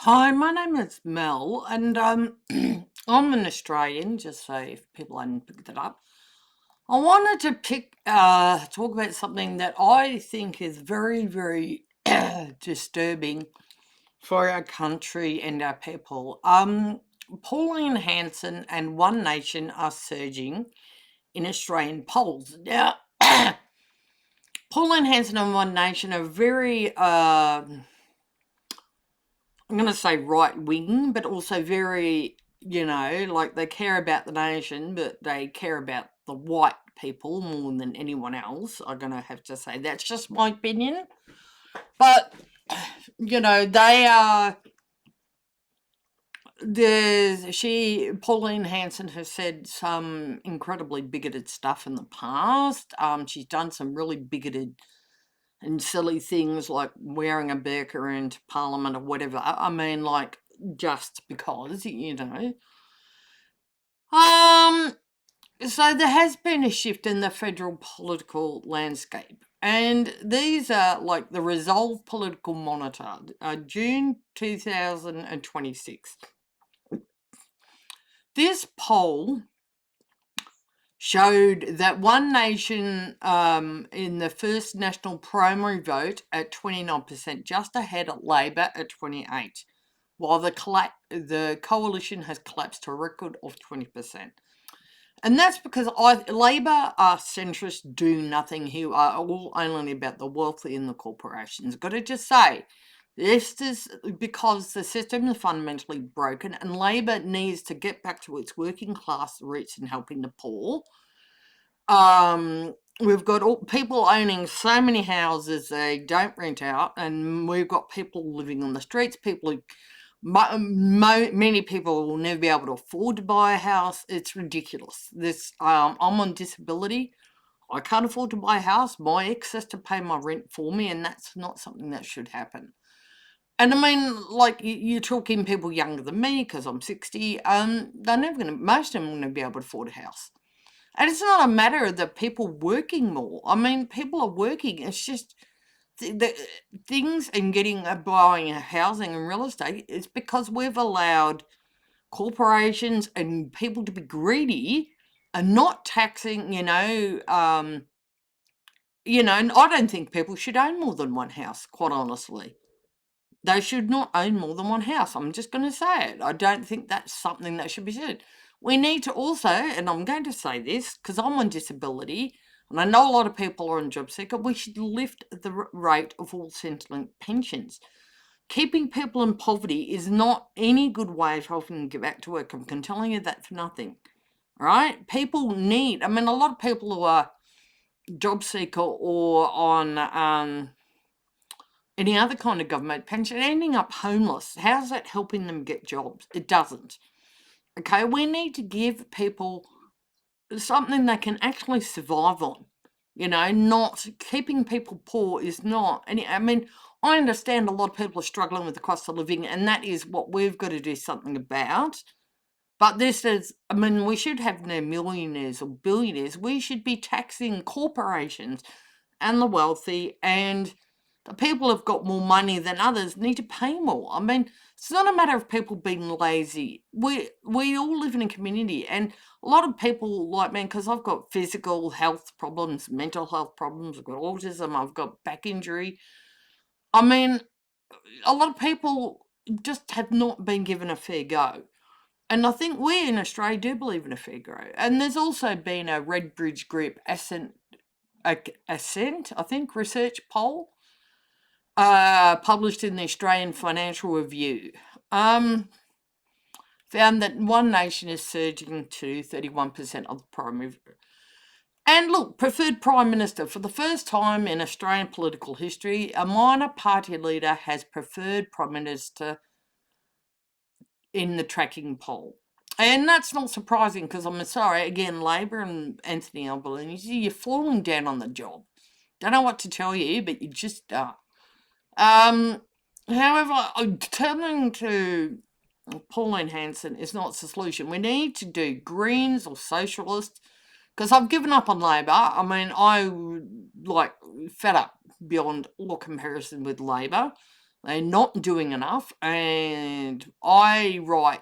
Hi, my name is Mel, and I'm an Australian, just so if people hadn't picked it up. I wanted to talk about something that I think is very, very disturbing for our country and our people. Pauline Hanson and One Nation are surging in Australian polls. Now, Pauline Hanson and One Nation are very I'm going to say right wing, but also very, like they care about the nation, but they care about the white people more than anyone else. I'm going to have to say that's just my opinion. But, they are. Pauline Hanson has said some incredibly bigoted stuff in the past. She's done some really bigoted and silly things like wearing a burqa into Parliament or whatever. I mean, like, just because. Um, so there has been a shift in the federal political landscape. And these are like the Resolve Political Monitor, June 2026. This poll showed that One Nation in the first national primary vote at 29%, just ahead of Labor at 28%, while the coalition has collapsed to a record of 20%. And that's because Labor are centrist do-nothing who are all only about the wealthy and the corporations. Got to just say, this is because the system is fundamentally broken and Labor needs to get back to its working class roots in helping the poor. We've got people owning so many houses they don't rent out, and we've got people living on the streets, people who many people will never be able to afford to buy a house. It's ridiculous. I'm on disability. I can't afford to buy a house. My ex has to pay my rent for me, and that's not something that should happen. And I mean, like, you're talking people younger than me because I'm 60. They're never going to, most of them are going to be able to afford a house. And it's not a matter of the people working more. I mean, people are working. It's just the things in buying a housing and real estate is because we've allowed corporations and people to be greedy and not taxing, and I don't think people should own more than one house, quite honestly. They should not own more than one house. I'm just going to say it. I don't think that's something that should be said. We need to also, and I'm going to say this because I'm on disability, and I know a lot of people are on job seeker, we should lift the rate of all Centrelink pensions. Keeping people in poverty is not any good way of helping them get back to work. I can tell you that for nothing. Right? People need, I mean, a lot of people who are job seeker or on any other kind of government pension ending up homeless. How's that helping them get jobs? It doesn't. Okay, we need to give people something they can actually survive on. Not keeping people poor is not. And I mean, I understand a lot of people are struggling with the cost of living, and that is what we've got to do something about. But this is, I mean, we should have no millionaires or billionaires. We should be taxing corporations and the wealthy, and the people who've got more money than others need to pay more. I mean, it's not a matter of people being lazy. We all live in a community, and a lot of people like me, because I've got physical health problems, mental health problems, I've got autism, I've got back injury. I mean, a lot of people just have not been given a fair go. And I think we in Australia do believe in a fair go. And there's also been a Redbridge Group Ascent, I think, research poll published in the Australian Financial Review, found that One Nation is surging to 31% of the primary. And look, preferred Prime Minister. For the first time in Australian political history, a minor party leader has preferred Prime Minister in the tracking poll. And that's not surprising because I'm sorry, again, Labor and Anthony Albanese, you're falling down on the job. Don't know what to tell you, but you just are. However, turning to Pauline Hanson is not the solution. We need to do Greens or Socialists because I've given up on Labor. I mean, I fed up beyond all comparison with Labor. They're not doing enough, and I write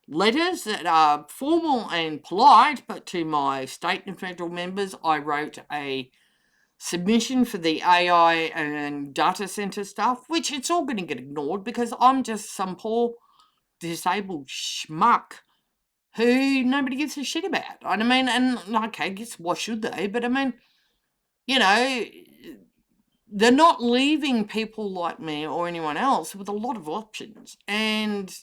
letters that are formal and polite, but to my state and federal members, I wrote a submission for the AI and data center stuff, which it's all going to get ignored because I'm just some poor disabled schmuck who nobody gives a shit about. And I mean, and okay, I guess why should they? But I mean, you know, they're not leaving people like me or anyone else with a lot of options. And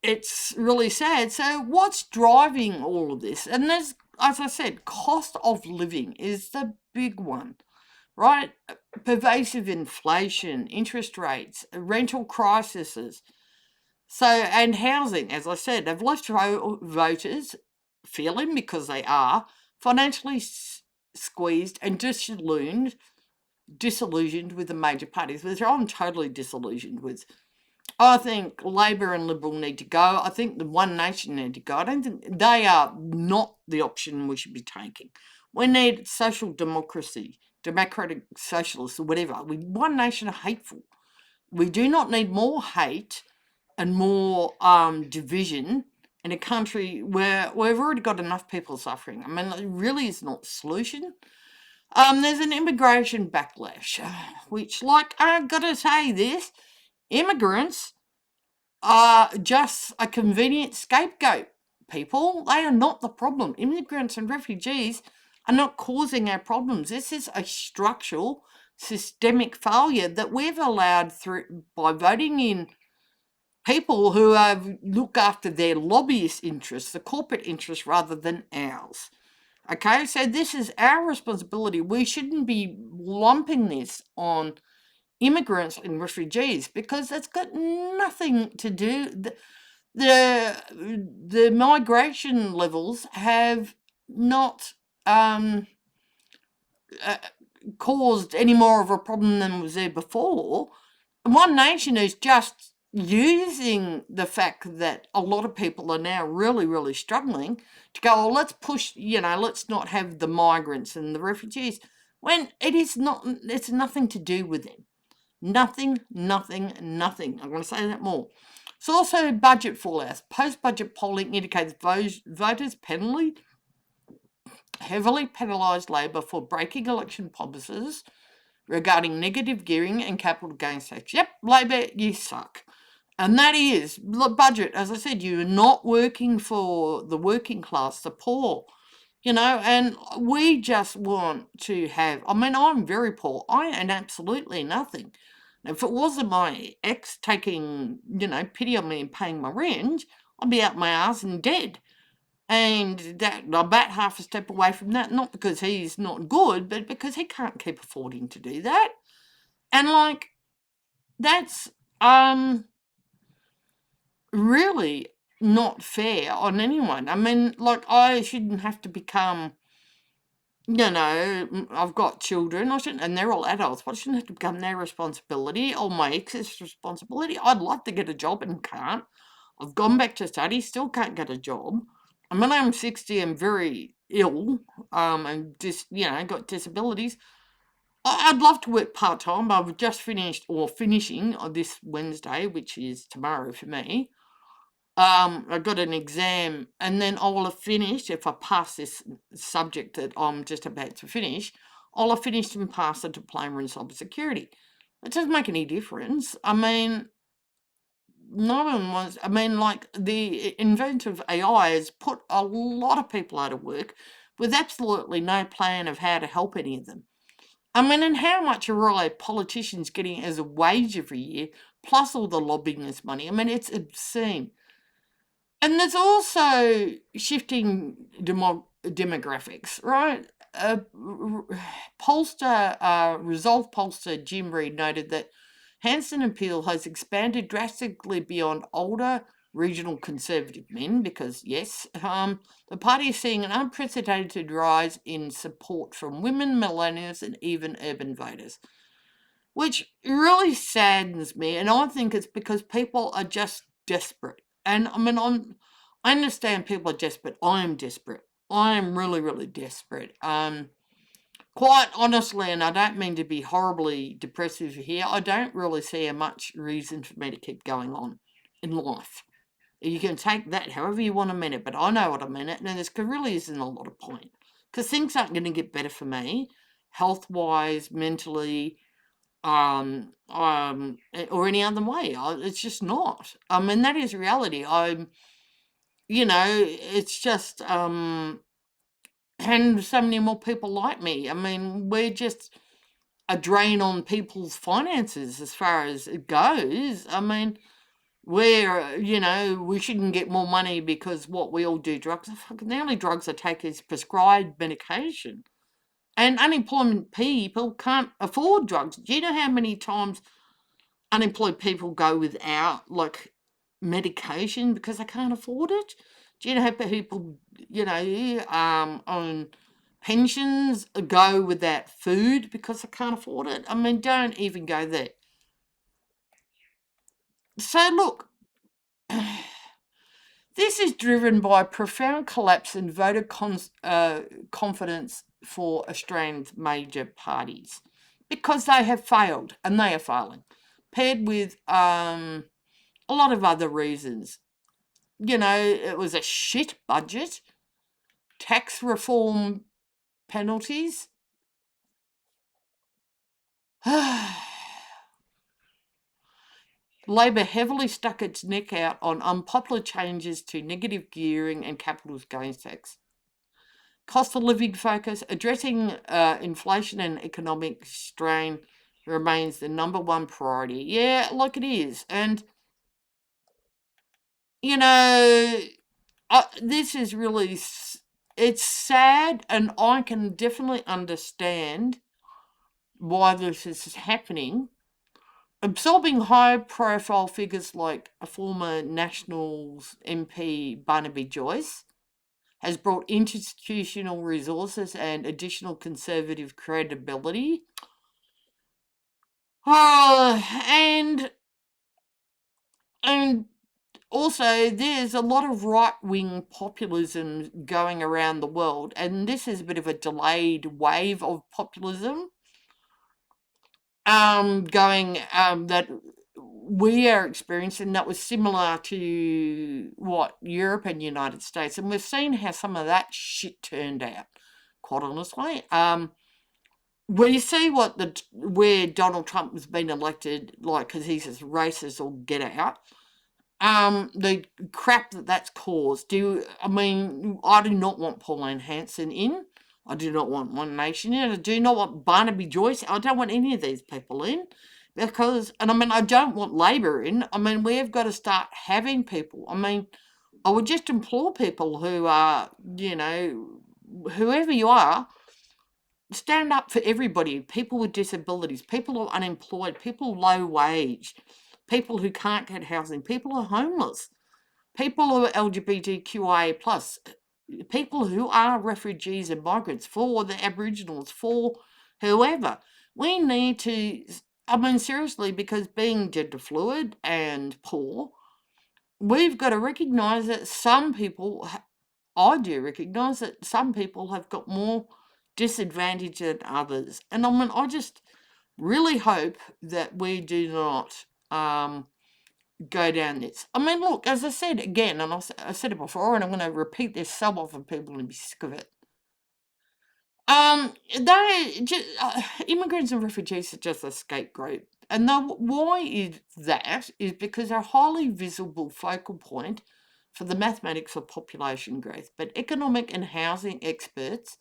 it's really sad. So what's driving all of this? And there's, as I said, cost of living is the big one, right? Pervasive inflation, interest rates, rental crises. So, and housing, as I said, they've left voters feeling, because they are, financially squeezed and disillusioned with the major parties, which I'm totally disillusioned with. I think Labor and Liberal need to go. I think the One Nation need to go. I don't think they are not the option we should be taking. We need social democracy, democratic socialists, or whatever. One Nation are hateful. We do not need more hate and more division in a country where we've already got enough people suffering. I mean, it really is not the solution. There's an immigration backlash, which, like, I've got to say this, immigrants are just a convenient scapegoat, people. They are not the problem. Immigrants and refugees are not causing our problems. This is a structural, systemic failure that we've allowed through by voting in people who have look after their lobbyist interests, the corporate interests, rather than ours. Okay, so this is our responsibility. We shouldn't be lumping this on immigrants and refugees because that's got nothing to do. The migration levels have not caused any more of a problem than was there before. One Nation is just using the fact that a lot of people are now really, really struggling to go, oh, let's push, let's not have the migrants and the refugees, when it is not, it's nothing to do with them. Nothing, nothing, nothing. I'm going to say that more. It's also budget fallout. Post-budget polling indicates voters heavily penalised Labor for breaking election promises regarding negative gearing and capital gains tax. Yep, Labor, you suck. And that is the budget. As I said, you're not working for the working class, the poor, and we just want to have, I mean, I'm very poor. I earn absolutely nothing. If it wasn't my ex taking, pity on me and paying my rent, I'd be out my ass and dead. And that I'm about half a step away from that, not because he's not good, but because he can't keep affording to do that. And like, that's really not fair on anyone. I mean, like, I shouldn't have to become, I've got children, I shouldn't, and they're all adults, but I shouldn't have to become their responsibility or my ex's responsibility. I'd like to get a job and can't. I've gone back to study, still can't get a job. I mean, I'm 60 and very ill, and just, got disabilities. I'd love to work part-time. I've just finishing on this Wednesday, which is tomorrow for me. I got an exam, and then I will have finished, if I pass this subject that I'm just about to finish, I'll have finished and passed a diploma in cybersecurity. It doesn't make any difference. I mean, no one wants, I mean, like, the invention of AI has put a lot of people out of work with absolutely no plan of how to help any of them. I mean, and how much are all our politicians getting as a wage every year, plus all the lobbying this money? I mean, it's obscene. And there's also shifting demographics, right? Resolve pollster Jim Reid noted that Hanson and Peel has expanded drastically beyond older regional conservative men because, yes, the party is seeing an unprecedented rise in support from women, millennials, and even urban voters, which really saddens me. And I think it's because people are just desperate. And I mean, I understand people are desperate. I am desperate. I am really, really desperate. quite honestly, and I don't mean to be horribly depressive here, I don't really see a much reason for me to keep going on in life. You can take that however you want to mean it, but I know what I mean it, and there really isn't a lot of point. Because things aren't going to get better for me, health wise, mentally, or any other way. It's just not. I mean, that is reality. It's just, and so many more people like me. I mean, we're just a drain on people's finances as far as it goes. I mean, we shouldn't get more money because what we all do drugs. Fucking the only drugs I take is prescribed medication. And unemployment people can't afford drugs. Do you know how many times unemployed people go without medication because they can't afford it? Do you know how people, on pensions go without food because they can't afford it? I mean, don't even go there. So look, this is driven by a profound collapse in voter confidence for Australia's major parties because they have failed and they are failing, paired with a lot of other reasons. It was a shit budget, tax reform penalties. Labor heavily stuck its neck out on unpopular changes to negative gearing and capital gains tax. Cost of living focus, addressing inflation and economic strain remains the number one priority. Yeah, like it is. And, this is really, it's sad, and I can definitely understand why this is happening. Absorbing high-profile figures like a former Nationals MP Barnaby Joyce has brought institutional resources and additional conservative credibility. And also there's a lot of right-wing populism going around the world, and this is a bit of a delayed wave of populism that we are experiencing that was similar to what Europe and United States, and we've seen how some of that shit turned out, quite honestly. We see where Donald Trump has been elected, because he's as racist or get out. The crap that's caused. I do not want Pauline Hanson in. I do not want One Nation in. I do not want Barnaby Joyce. I don't want any of these people in. I don't want Labor in. We've got to start having people. I would just implore people who are, whoever you are, stand up for everybody. People with disabilities, people who are unemployed, people low wage, people who can't get housing, people who are homeless, people who are LGBTQIA+, people who are refugees and migrants, for the Aboriginals, for whoever. We need to, seriously, because being gender fluid and poor, we've got to recognise that some people, I do recognise that some people have got more disadvantage than others. And I just really hope that we do not go down this. Look, as I said again, and I said it before, and I'm going to repeat this so often, people will be sick of it. Immigrants and refugees are just a scapegoat. And why is that? Is because they're a highly visible focal point for the mathematics of population growth. But economic and housing experts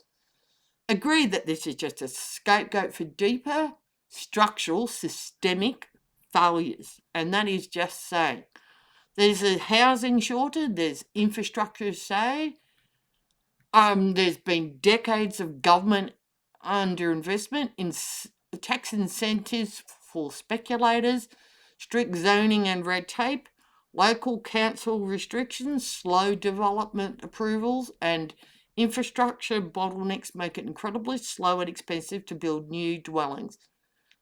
agree that this is just a scapegoat for deeper structural systemic failures. And that is just saying there's a housing shortage, there's infrastructure say, there's been decades of government underinvestment in tax incentives for speculators, strict zoning and red tape, local council restrictions, slow development approvals, and infrastructure bottlenecks make it incredibly slow and expensive to build new dwellings.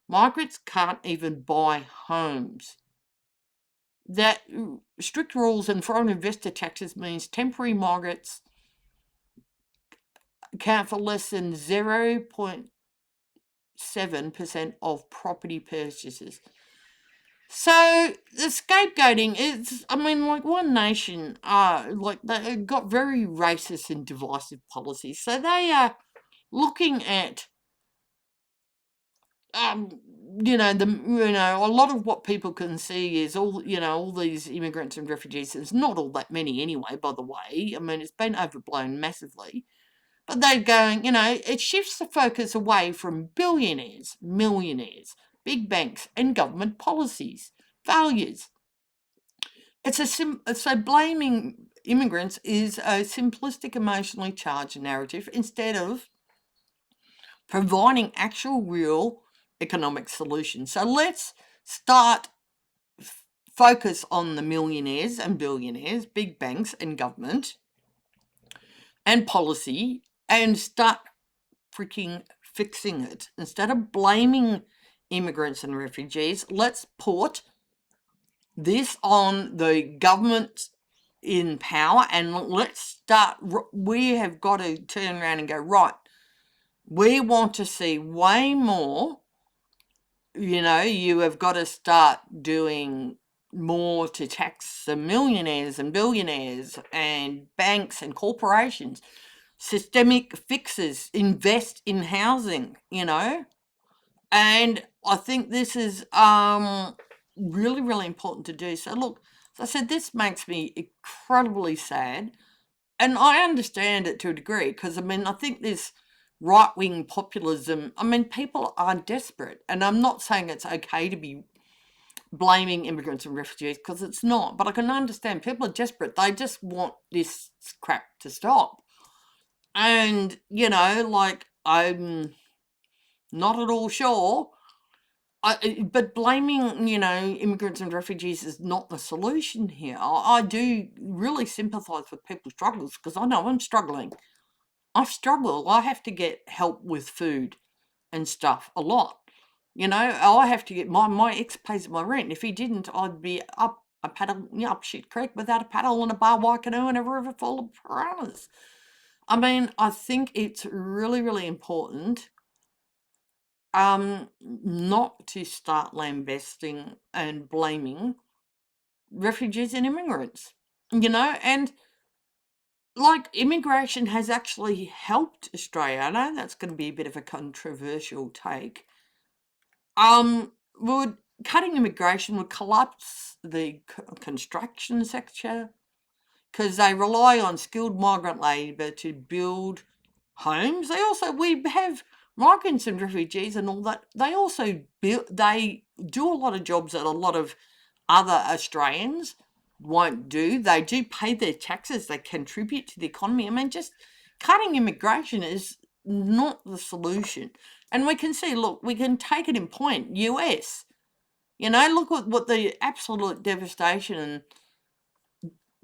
Migrants can't even buy homes. That strict rules and foreign investor taxes means temporary migrants account for less than 87% of property purchases. So the scapegoating is, I mean, like One Nation, like they got very racist and divisive policies. So they are looking at, um, a lot of what people can see is all these immigrants and refugees. There's not all that many anyway, by the way. I mean, it's been overblown massively. But they're going, it shifts the focus away from billionaires, millionaires, big banks, and government policies, values. So blaming immigrants is a simplistic, emotionally charged narrative instead of providing actual, real economic solutions. So let's start focus on the millionaires and billionaires, big banks and government and policy, and start freaking fixing it. Instead of blaming immigrants and refugees, let's put this on the government in power and let's start. We have got to turn around and go, right, we want to see way more. You have got to start doing more to tax the millionaires and billionaires and banks and corporations. Systemic fixes, invest in housing, and I think this is really, really important to do. So look, as I said, this makes me incredibly sad, and I understand it to a degree because I think this right-wing populism. People are desperate, and I'm not saying it's okay to be blaming immigrants and refugees because it's not. But I can understand people are desperate; they just want this crap to stop. And I'm not at all sure. But blaming, immigrants and refugees is not the solution here. I do really sympathise with people's struggles because I know I'm struggling. I struggle. I have to get help with food and stuff a lot. I have to get my ex pays my rent. If he didn't, I'd be up a paddle, up shit creek without a paddle and a barbed canoe and a river full of piranhas. I think it's really, really important not to start lambasting and blaming refugees and immigrants, and like immigration has actually helped Australia. I know that's going to be a bit of a controversial take. Would cutting immigration would collapse the construction sector because they rely on skilled migrant labour to build homes. We have migrants and refugees and all that. They also they do a lot of jobs that a lot of other Australians won't do. They do pay their taxes. They contribute to the economy. Just cutting immigration is not the solution. And we can see, look, we can take it in point. US, look what the absolute devastation and,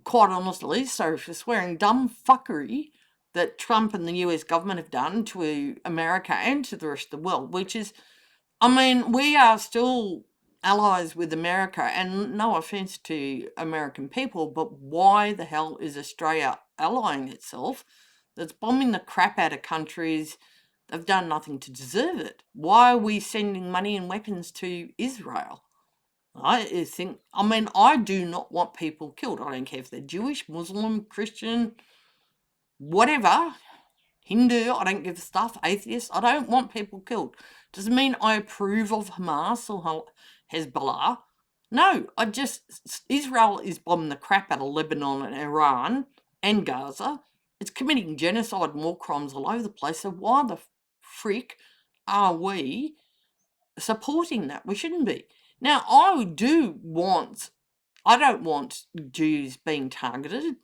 quite honestly, sorry for swearing, dumb fuckery that Trump and the US government have done to America and to the rest of the world, which is, we are still allies with America, and no offense to American people, but why the hell is Australia allying itself that's bombing the crap out of countries? They've done nothing to deserve it. Why are we sending money and weapons to Israel? I think, I do not want people killed. I don't care if they're Jewish, Muslim, Christian, whatever, Hindu, I don't give a stuff, atheist. I don't want people killed. Doesn't mean I approve of Hamas or Hezbollah. No, Israel is bombing the crap out of Lebanon and Iran and Gaza. It's committing genocide and war crimes all over the place. So why the frick are we supporting that? We shouldn't be. Now, I don't want Jews being targeted.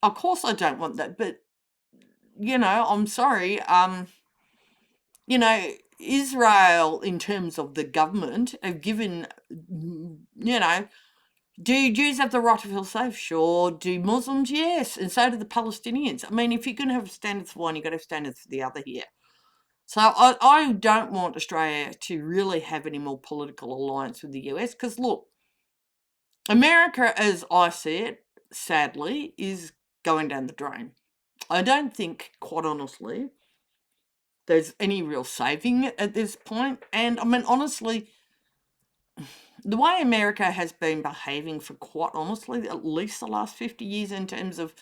Of course I don't want that, but, I'm sorry, Israel, in terms of the government, have given, do Jews have the right to feel safe? Sure. Do Muslims? Yes. And so do the Palestinians. If you're going to have standards for one, you've got to have standards for the other here. So I don't want Australia to really have any more political alliance with the US because, look, America, as I see it, sadly, is going down the drain. I don't think, quite honestly, there's any real saving at this point. And I mean, honestly, the way America has been behaving for quite honestly, at least the last 50 years in terms of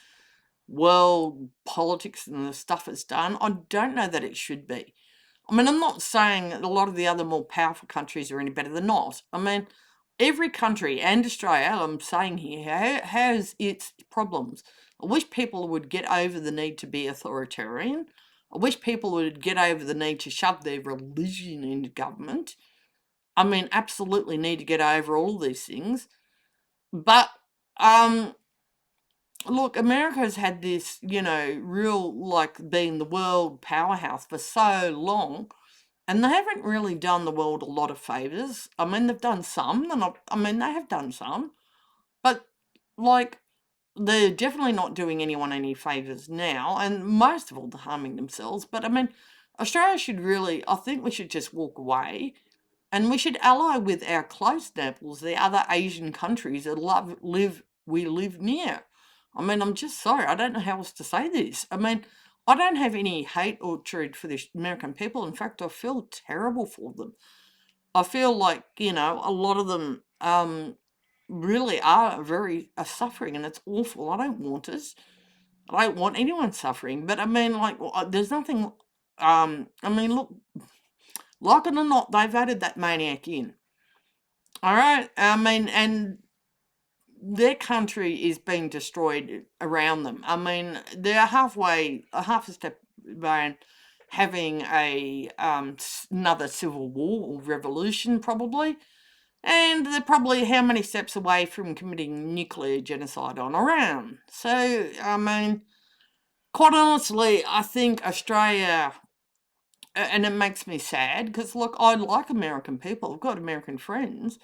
world politics and the stuff it's done, I don't know that it should be. I mean, I'm not saying that a lot of the other more powerful countries are any better than not. I mean, every country and Australia, I'm saying here, has its problems. I wish people would get over the need to be authoritarian. I wish people would get over the need to shove their religion into government. I mean, absolutely need to get over all these things. But look, America's had this, real like being the world powerhouse for so long, and they haven't really done the world a lot of favors. I mean, they've done some, they have done some, but like they're definitely not doing anyone any favors now, and most of all, they're harming themselves. But I mean, Australia should really, I think we should just walk away and we should ally with our close neighbours, the other Asian countries that we live near. I mean, I'm just sorry, I don't know how else to say this. I mean, I don't have any hate or hatred for the American people. In fact, I feel terrible for them. I feel like, a lot of them really are suffering, and it's awful. I don't want it. I don't want anyone suffering. But I mean, like, there's nothing. Look, like it or not, they voted that maniac in. All right. I mean, and their country is being destroyed around them. I mean, they're half a step behind having another civil war or revolution, probably. And they're probably how many steps away from committing nuclear genocide on Iran. So, I mean, quite honestly, I think Australia, and it makes me sad because, look, I like American people. I've got American friends,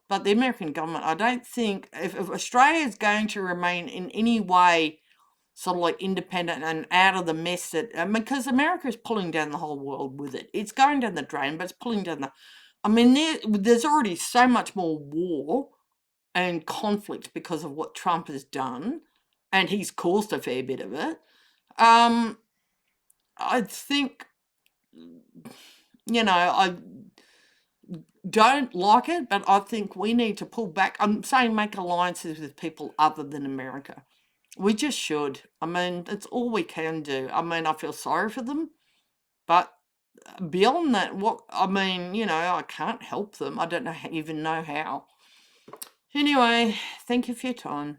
but the American government, I don't think, if Australia is going to remain in any way sort of like independent and out of the mess that, because America is pulling down the whole world with it. It's going down the drain, but it's pulling down there's already so much more war and conflict because of what Trump has done, and he's caused a fair bit of it. I think, I don't like it, but I think we need to pull back. I'm saying make alliances with people other than America. We just should. I mean, it's all we can do. I mean, I feel sorry for them, but beyond that, I can't help them. I don't even know how. Anyway, thank you for your time.